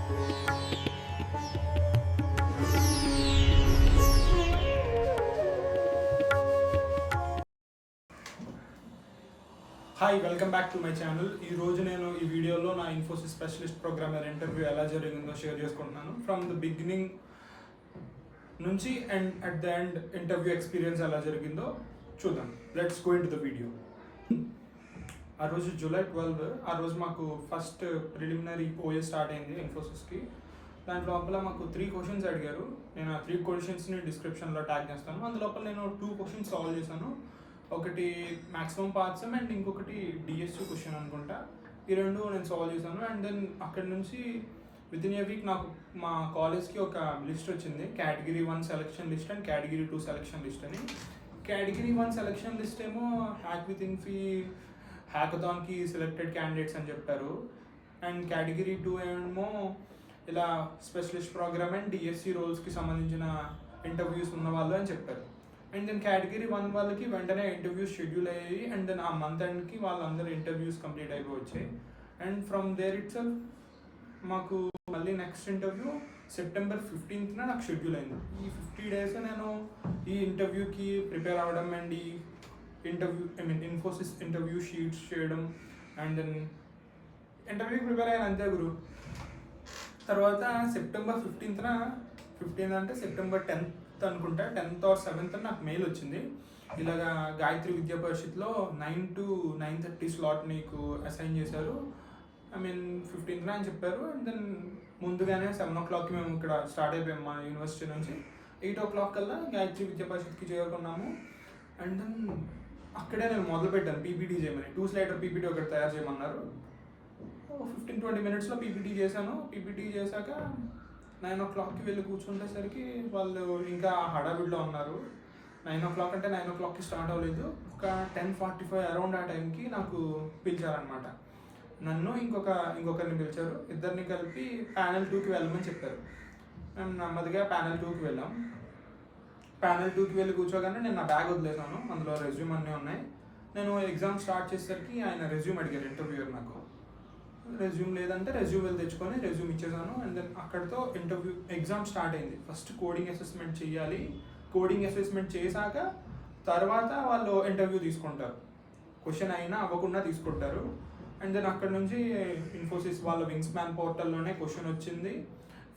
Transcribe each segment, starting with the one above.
Hi, welcome back to my channel. ఈరోజు నేను ఈ వీడియోలో నా ఇన్ఫోసిస్ స్పెషలిస్ట్ ప్రోగ్రామర్ ఇంటర్వ్యూ ఎలా జరిగిందో షేర్ చేసుకుంటున్నాను. ఫ్రమ్ ద బిగినింగ్ నుంచి and at the end interview experience ఎలా జరిగిందో చూద్దాం. Let's go in to the video. ఆ రోజు జూలై 12, ఆ రోజు మాకు ఫస్ట్ ప్రిలిమినరీ ఓఏ స్టార్ట్ అయింది ఇన్ఫోసిస్కి. దాంట్లో లోపల మాకు 3 క్వశ్చన్స్ అడిగారు. నేను ఆ 3 క్వశ్చన్స్ని డిస్క్రిప్షన్లో ట్యాగ్ చేస్తాను. అందులోపల నేను 2 క్వశ్చన్స్ సాల్వ్ చేశాను. ఒకటి మ్యాక్సిమం పార్ట్స్ అండ్ ఇంకొకటి డిఎస్యూ క్వశ్చన్ అనుకుంటా. ఈ 2 నేను సాల్వ్ చేశాను. అండ్ దెన్ అక్కడి నుంచి విత్ ఇన్ ఏ వీక్ నాకు మా కాలేజ్కి ఒక లిస్ట్ వచ్చింది, category 1 selection list and category 2 selection list అని. కేటగిరీ 1 సెలక్షన్ లిస్ట్ ఏమో హ్యాక్ విత్ ఇన్ఫీ హ్యాకథాన్కి సెలెక్టెడ్ క్యాండిడేట్స్ అని చెప్పారు. అండ్ కేటగిరీ 2 ఏమో ఇలా స్పెషలిస్ట్ ప్రోగ్రామ్ అండ్ డిఎస్సి రోల్స్కి సంబంధించిన ఇంటర్వ్యూస్ ఉన్న వాళ్ళు అని చెప్పారు. అండ్ దెన్ కేటగిరీ 1 వాళ్ళకి వెంటనే ఇంటర్వ్యూస్ షెడ్యూల్ అయ్యాయి. అండ్ దెన్ ఆ మంత్ ఎండ్కి వాళ్ళందరూ ఇంటర్వ్యూస్ కంప్లీట్ అయిపోవచ్చాయి. And from there it self మాకు మళ్ళీ నెక్స్ట్ ఇంటర్వ్యూ సెప్టెంబర్ 15th నాకు షెడ్యూల్ అయింది. ఈ 50 days నేను ఈ ఇంటర్వ్యూకి ప్రిపేర్ అవ్వడం అండ్ ఈ ఇన్ఫోసిస్ ఇంటర్వ్యూ షీట్స్ చేయడం అండ్ దెన్ ఇంటర్వ్యూకి ప్రిపేర్ అయ్యాను అంతే గురు. తర్వాత సెప్టెంబర్ 15 అంటే సెప్టెంబర్ 10th అనుకుంటా, 10th or 7th నాకు మెయిల్ వచ్చింది. ఇలాగా గాయత్రి విద్యా పరిషత్లో 9 to 9:30 స్లాట్ నీకు అసైన్ చేశారు. 15th అని చెప్పారు. అండ్ దెన్ ముందుగానే 7 o'clockకి మేము ఇక్కడ స్టార్ట్ అయిపోయాము మా యూనివర్సిటీ నుంచి. 8 o'clock కల్లా గాయత్రి విద్యా పరిషత్కి చేరుకున్నాము. అండ్ దెన్ అక్కడే నేను మొదలుపెట్టాను పీపీటీ చేయమని. 2 slider పీపీటీ ఒకటి తయారు చేయమన్నారు. 15-20 minutesలో పీపీటీ చేశాను. పీపీటీ చేశాక 9 o'clockకి వెళ్ళి కూర్చుంటేసరికి వాళ్ళు ఇంకా హడావిడిలో ఉన్నారు. 9 o'clock అంటే 9 o'clockకి స్టార్ట్ అవ్వలేదు. ఒక 10:45 అరౌండ్ ఆ టైంకి నాకు పిలిచారనమాట. నన్ను ఇంకొకరిని పిలిచారు. ఇద్దరిని కలిపి ప్యానెల్ 2కి వెళ్ళమని చెప్పారు. మేము నెమ్మదిగా ప్యానెల్ 2కి వెళ్ళాం. ప్యానెల్ 2కి వెళ్ళి కూర్చోగానే నేను నా బ్యాగ్ వదిలేసాను. అందులో రెజ్యూమ్ అన్నీ ఉన్నాయి. నేను ఎగ్జామ్ స్టార్ట్ చేసేసరికి ఆయన రెజ్యూమ్ అడిగారు ఇంటర్వ్యూయర్. నాకు రెజ్యూమ్ లేదంటే రెజ్యూమ్ వెళ్ళి తెచ్చుకొని రెజ్యూమ్ ఇచ్చేసాను. అండ్ దెన్ అక్కడితో ఎగ్జామ్ స్టార్ట్ అయింది. ఫస్ట్ కోడింగ్ అసెస్మెంట్ చేయాలి. కోడింగ్ అసెస్మెంట్ చేశాక తర్వాత వాళ్ళు ఇంటర్వ్యూ తీసుకుంటారు. క్వశ్చన్ అయినా అవ్వకుండా తీసుకుంటారు. అండ్ దెన్ అక్కడ నుంచి ఇన్ఫోసిస్ వాళ్ళ వింగ్స్ మ్యాన్ పోర్టల్లోనే క్వశ్చన్ వచ్చింది.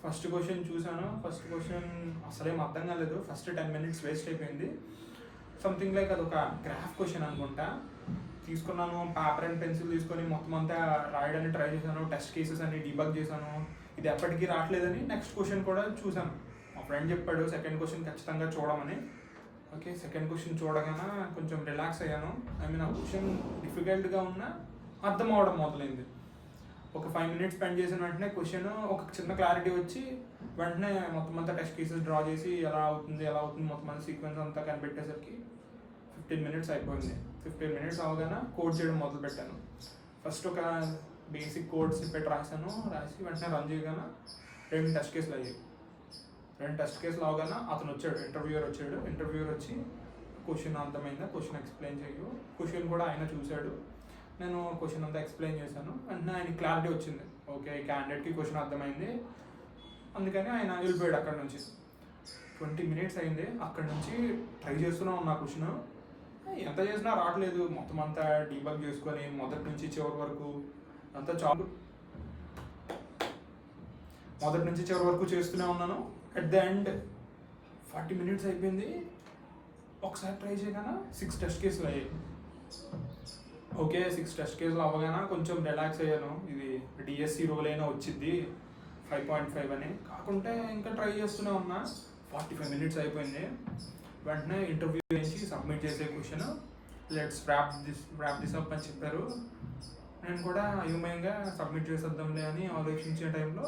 ఫస్ట్ క్వశ్చన్ చూశాను. ఫస్ట్ క్వశ్చన్ అసలేం అర్థం కాలేదు. ఫస్ట్ 10 minutes వేస్ట్ అయిపోయింది. సంథింగ్ లైక్ అదొక గ్రాఫ్ క్వశ్చన్ అనుకుంటా. తీసుకున్నాను, పేపర్ అండ్ పెన్సిల్ తీసుకొని మొత్తం అంతా రాయడానికి ట్రై చేశాను. టెస్ట్ కేసెస్ అన్ని డీబగ్ చేశాను. ఇది ఎప్పటికీ రావట్లేదని నెక్స్ట్ క్వశ్చన్ కూడా చూశాను. మా ఫ్రెండ్ చెప్పాడు సెకండ్ క్వశ్చన్ ఖచ్చితంగా చూడమని. ఓకే, సెకండ్ క్వశ్చన్ చూడగానే కొంచెం రిలాక్స్ అయ్యాను. ఆ క్వశ్చన్ డిఫికల్ట్గా ఉన్నా అర్థం అవడం మొదలైంది. ఒక 5 minutes స్పెండ్ చేసిన వెంటనే క్వశ్చన్ ఒక చిన్న క్లారిటీ వచ్చి వెంటనే మొత్తం అంతా టెస్ట్ కేసెస్ డ్రా చేసి ఎలా అవుతుంది మొత్తం అంతా సీక్వెన్స్ అంతా కనిపెట్టేసరికి 15 minutes అయిపోయింది. 15 minutes అవగానే కోడ్ చేయడం మొదలు పెట్టాను. ఫస్ట్ ఒక బేసిక్ కోడ్స్ రాసి వెంటనే రన్ చేయగానే 2 టెస్ట్ కేసులు అయ్యాయి. 2 టెస్ట్ కేసులు అవగానే అతను వచ్చాడు, ఇంటర్వ్యూయర్ వచ్చి క్వశ్చన్ అర్థమైందా, క్వశ్చన్ ఎక్స్ప్లెయిన్ చేయు. క్వశ్చన్ కూడా ఆయన చూశాడు. నేను క్వశ్చన్ అంతా ఎక్స్ప్లెయిన్ చేశాను. వెంటనే ఆయన క్లారిటీ వచ్చింది. ఓకే, ఈ క్యాండిడేట్కి క్వశ్చన్ అర్థమైంది. అందుకని ఆయన వెళ్ళిపోయాడు అక్కడ నుంచి. 20 minutes అయింది. అక్కడ నుంచి ట్రై చేస్తూనే ఉన్నా క్వశ్చన్. ఎంత చేసినా రావట్లేదు. మొత్తం అంతా డీబగ్ చేసుకొని మొదటి నుంచి చివరి వరకు అంతా మొదటి నుంచి చివరి వరకు చేస్తూనే ఉన్నాను. అట్ ద ఎండ్ 40 minutes అయిపోయింది. ఒకసారి ట్రై చేయగానే 6 టెస్ట్ కేసులు అయ్యాయి. ఓకే, 6 టెస్ట్ కేసులు అవ్వగానే కొంచెం రిలాక్స్ అయ్యాను. ఇది డిఎస్సి రోల్ అయినా వచ్చింది 5.5 అని. కాకుంటే ఇంకా ట్రై చేస్తూనే ఉన్నా. 45 minutes అయిపోయింది. వెంటనే ఇంటర్వ్యూ చేసి సబ్మిట్ చేసే question let's wrap this up అని చెప్పారు. నేను కూడా అయోమయంగా సబ్మిట్ చేసేద్దాంలే అని ఆలోచించే టైంలో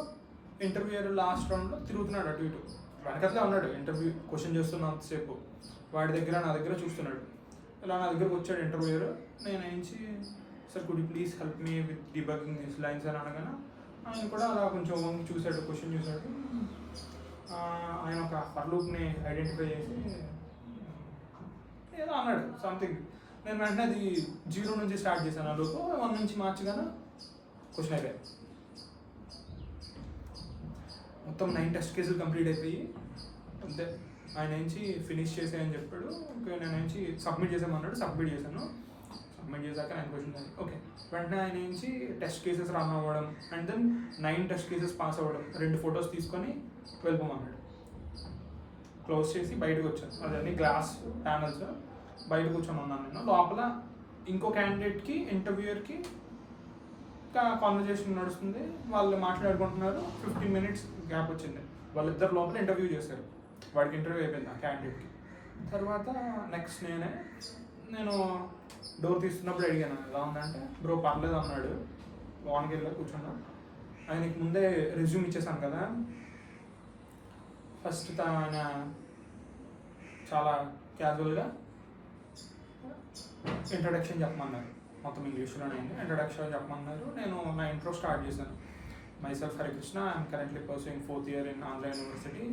ఇంటర్వ్యూయర్ లాస్ట్ రౌండ్లో తిరుగుతున్నాడు అటు ఇటు. వెనకట్లే ఉన్నాడు ఇంటర్వ్యూ క్వశ్చన్ చేస్తున్నంతసేపు. వాడి దగ్గర నా దగ్గర చూస్తున్నాడు. ఇలా నా దగ్గరకు వచ్చాడు ఇంటర్వ్యూయర్. నేను ఏంచి sir could you please help me with debugging this lines అని అనగానే ఆయన కూడా అలా కొంచెం వంగి చూశాడు, క్వశ్చన్ చూశాడు. ఆయన ఒక ఫర్ లూప్ని ఐడెంటిఫై చేసి ఏదో అన్నాడు సంథింగ్. నేను వెంటనే అది 0 నుంచి స్టార్ట్ చేశాను. ఆ లోపు 1 నుంచి మార్చగానే క్వశ్చన్ అయిపోయాయి. మొత్తం 9 టెస్ట్ కేసులు కంప్లీట్ అయిపోయి అంతే. ఆయన నుంచి ఫినిష్ చేసేయని చెప్పాడు. ఓకే, నేను నుంచి సబ్మిట్ చేసామన్నాడు. సబ్మిట్ చేశాను. సబ్మిట్ చేశాక 9 క్వశ్చన్స్ ఓకే. వెంటనే ఆయన నుంచి టెస్ట్ కేసెస్ రన్ అవ్వడం and then 9 test cases pass అవ్వడం, 2 ఫొటోస్ తీసుకొని వెళ్ళిపోమన్నాడు. క్లోజ్ చేసి బయటకు వచ్చాను. అదన్నీ గ్లాస్ ప్యానల్స్. బయట కూర్చొని ఉన్నాను నేను. లోపల ఇంకో క్యాండిడేట్కి ఇంటర్వ్యూయర్కి కాన్వర్జేషన్ నడుస్తుంది. వాళ్ళు మాట్లాడుకుంటున్నారు. 15 minutes గ్యాప్ వచ్చింది. వాళ్ళిద్దరు లోపల ఇంటర్వ్యూ చేశారు. వాడికి ఇంటర్వ్యూ అయిపోయింది ఆ క్యాండిడేట్కి. తర్వాత నెక్స్ట్ నేను డోర్ తీస్తున్నప్పుడు అడిగాను ఎలా ఉందంటే, బ్రో పర్లేదు అన్నాడు. లోనికి వెళ్ళి కూర్చున్నాను. ఆయనకి ముందే రెజ్యూమ్ ఇచ్చేసాను కదా. ఫస్ట్ ఆయన చాలా క్యాజువల్గా ఇంట్రడక్షన్ చెప్పమన్నారు. మొత్తం ఇంగ్లీష్లోనే ఇంట్రడక్షన్ చెప్పమన్నారు. నేను నా ఇంట్రో స్టార్ట్ చేశాను. Myself Harikrishna, I'm currently pursuing 4th year in Andhra university.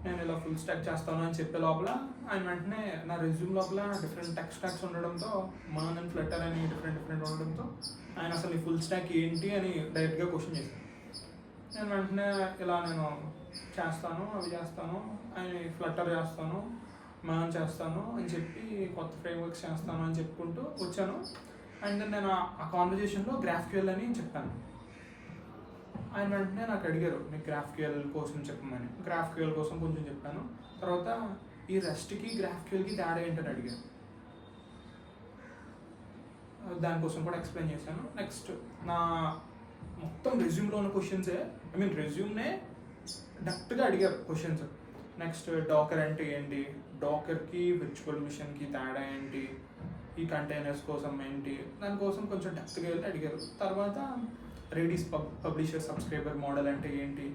నేను ఇలా ఫుల్ స్టాక్ చేస్తాను అని చెప్పే లోపల ఆయన వెంటనే నా రెజ్యూమ్ లోపల డిఫరెంట్ టెక్ స్టాక్స్ ఉండడంతో, మర్న్ అండ్ ఫ్లటర్ అని డిఫరెంట్ ఉండడంతో ఆయన అసలు ఈ ఫుల్ స్టాక్ ఏంటి అని డైరెక్ట్గా క్వశ్చన్ చేశాను. నేను వెంటనే ఇలా నేను చేస్తాను, అవి చేస్తాను, ఆయన ఫ్లటర్ చేస్తాను, మర్న్ చేస్తాను అని చెప్పి కొత్త ఫ్రేమ్వర్క్స్ చేస్తాను అని చెప్పుకుంటూ వచ్చాను. అండ్ నేను ఆ కాన్వర్జేషన్లో గ్రాఫ్క్యూఎల్ అని చెప్పాను. ఆయన వెంటనే నాకు అడిగారు, నీకు గ్రాఫ్క్యూఎల్ కోసం చెప్పమని. గ్రాఫ్క్యూఎల్ కోసం కొంచెం చెప్పాను. తర్వాత ఈ రెస్ట్కి గ్రాఫ్క్యూఎల్కి తేడా ఏంటని అడిగారు. దానికోసం కూడా ఎక్స్ప్లెయిన్ చేశాను. నెక్స్ట్ నా మొత్తం రెజ్యూమ్లో ఉన్న క్వశ్చన్సే, రెజ్యూమ్నే డైరెక్ట్గా అడిగారు క్వశ్చన్స్. నెక్స్ట్ డాకర్ అంటే ఏంటి, డాకర్కి విర్చువల్ మిషన్కి తేడా ఏంటి, ఈ కంటైనర్స్ కోసం ఏంటి, దానికోసం కొంచెం డెప్త్గా వెళ్ళి అడిగారు. తర్వాత రెడీస్ పబ్లిషర్ సబ్స్క్రైబర్ మోడల్ అంటే ఏంటి,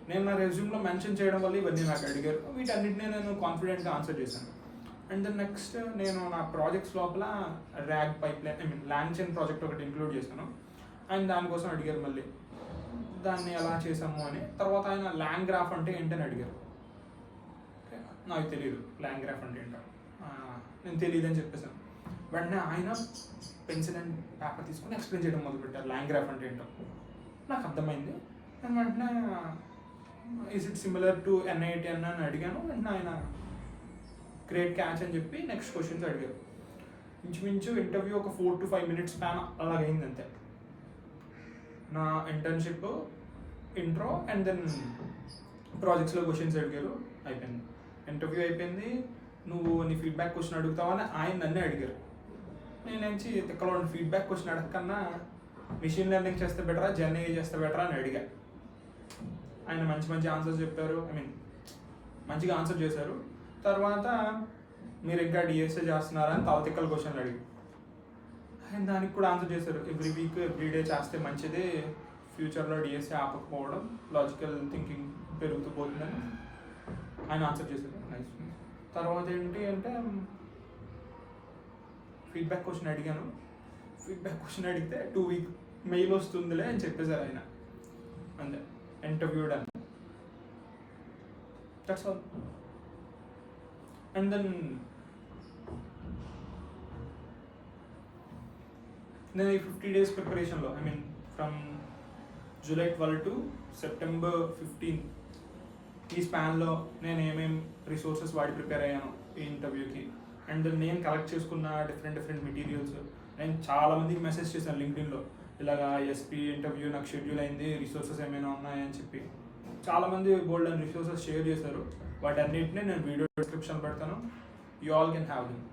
నేను నా రెజ్యూమ్లో మెన్షన్ చేయడం వల్ల ఇవన్నీ నాకు అడిగారు. వీటన్నిటిని నేను కాన్ఫిడెంట్గా ఆన్సర్ చేశాను. అండ్ దెన్ నెక్స్ట్ నేను నా ప్రాజెక్ట్స్ లోపల ర్యాగ్ పైప్లైన్ లాంగ్చెయిన్ ప్రాజెక్ట్ ఒకటి ఇంక్లూడ్ చేశాను. అండ్ దానికోసం అడిగారు మళ్ళీ దాన్ని ఎలా చేసాము అని. తర్వాత ఆయన ల్యాంగ్ గ్రాఫ్ అంటే ఏంటని అడిగారు. నాకు తెలియదు ల్యాంగ్ గ్రాఫ్ అంటే ఏంటో, నేను తెలియదు అని చెప్పేసాను. వెంటనే ఆయన పెన్సిల్ అండ్ పేపర్ తీసుకొని ఎక్స్ప్లెయిన్ చేయడం మొదలుపెట్టారు ల్యాంగ్ గ్రాఫ్ అంటే ఏంటో. నాకు అర్థమైంది. నేను వెంటనే is it similar to NITN అని అడిగాను. వెంటనే ఆయన గ్రేట్ క్యాచ్ అని చెప్పి నెక్స్ట్ క్వశ్చన్స్ అడిగారు. ఇంచుమించు ఇంటర్వ్యూ ఒక 4 to 5 minutes స్పాన్ అలాగైంది అంతే. నా ఇంటర్న్షిప్, ఇంట్రో అండ్ దెన్ ప్రాజెక్ట్స్లో క్వశ్చన్స్ అడిగారు. అయిపోయింది. ఇంటర్వ్యూ అయిపోయింది. నువ్వు నీ ఫీడ్బ్యాక్ క్వశ్చన్ అడుగుతావని ఆయన నన్నే అడిగారు. నేనేంచి ఇక్కడ ఫీడ్బ్యాక్ క్వశ్చన్ అడగకన్నా మిషన్ లెర్నింగ్ చేస్తే బెటరా, జెన్ఏఐ చేస్తే బెటరా అని అడిగా. ఆయన మంచి ఆన్సర్స్ చెప్పారు. మంచిగా ఆన్సర్ చేశారు. తర్వాత మీరు ఇంకా డిఎస్ఏ చేస్తున్నారా అని తలతిక్కల క్వశ్చన్లు అడిగి ఆయన దానికి కూడా ఆన్సర్ చేశారు. ఎవ్రీ వీక్ ఎవ్రీ డే చేస్తే మంచిది, ఫ్యూచర్లో డిఎస్ఏ ఆపకపోవడం, లాజికల్ థింకింగ్ పెరుగుతూ పోతుందని ఆయన ఆన్సర్ చేశారు. నైస్. తర్వాత ఏంటి అంటే ఫీడ్బ్యాక్ క్వశ్చన్ అడిగాను. ఫీడ్బ్యాక్ క్వశ్చన్ అడిగితే 2 week మెయిల్ వస్తుందిలే అని చెప్పేశారు ఆయన. అంతే, interview done. That's all. And then నేను ఈ 50 days ప్రిపరేషన్లో ఫ్రమ్ July 12 to September 15 ఈ స్పాన్లో నేను ఏమేమి రిసోర్సెస్ వాడి ప్రిపేర్ అయ్యాను ఈ ఇంటర్వ్యూకి. అండ్ నేను కలెక్ట్ చేసుకున్న డిఫరెంట్ మెటీరియల్స్ నేను చాలామందికి మెసేజ్ చేశాను లింక్డ్ఇన్లో, ఇలాగా ఎస్పీ ఇంటర్వ్యూ నాకు షెడ్యూల్ అయింది, రిసోర్సెస్ ఏమైనా ఉన్నాయని చెప్పి. చాలామంది బోల్డ్ అండ్ రిసోర్సెస్ షేర్ చేశారు. వాటన్నిటిని నేను వీడియో డిస్క్రిప్షన్ పెడతాను. You all can have them.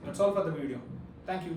That's all for the video. Thank you.